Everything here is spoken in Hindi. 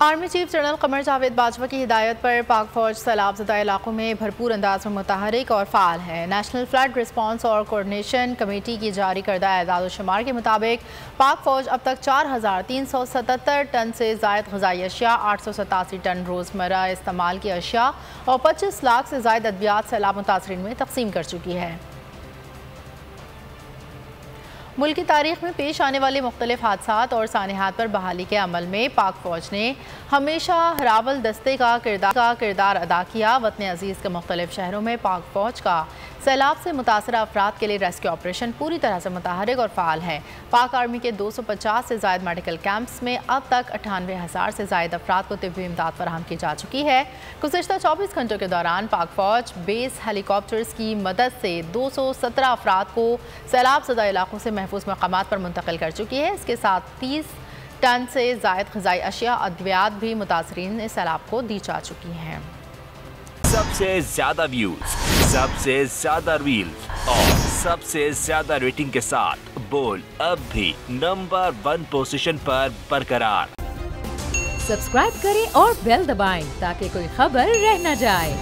Army chief general Qamar Javed Bajwa की हिदायत पर पाक फौज सैलाबज़दा इलाकों में भरपूर अंदाज में मुतहरिक और फ़ाल है। नेशनल फ्लड रिस्पांस और कोऑर्डिनेशन कमेटी की जारी करदा एदाद शुमार के मुताबिक पाक फौज अब तक 4,377 टन से ज़ायद ग़िज़ाई अशिया, 887 टन रोज़मर्रा इस्तेमाल की अशिया और 25 लाख से ज़ायद अद्वियात सैलाब मुतासरीन में तकसीम कर चुकी है। मुल्क की तारीख में पेश आने वाले मुख्तलिफ हादसात और सानिहात पर बहाली के अमल में पाक फौज ने हमेशा हरावल दस्ते का किरदार अदा किया। वतन अजीज़ के मुख्तलिफ शहरों में पाक फौज का सैलाब से मुतासरा अफराद के लिए रेस्क्यू ऑपरेशन पूरी तरह से मुतहरिक और फ़ाल है। पाक आर्मी के 250 से ज़ायद मेडिकल कैंप्स में अब तक 98,000 से ज़ायद अफराद को तिब्बी इमदाद फराहम की जा चुकी है। गुज़िश्ता 24 घंटों के दौरान पाक फौज बेस हेलीकॉप्टर्स की मदद से 217 अफराद को सैलाब ज़दा इलाकों से महफूज मकामात पर मुंतकिल कर चुकी है। इसके साथ 30 टन से ज़ायद ग़िज़ाई अशिया अद्वियात भी मुतासरीन सैलाब को दी जा चुकी हैं। सबसे ज्यादा व्यूज, सबसे ज्यादा रील्स और सबसे ज्यादा रेटिंग के साथ बोल अब भी नंबर 1 पोजीशन पर बरकरार। सब्सक्राइब करें और बेल दबाएं ताकि कोई खबर रह न जाए।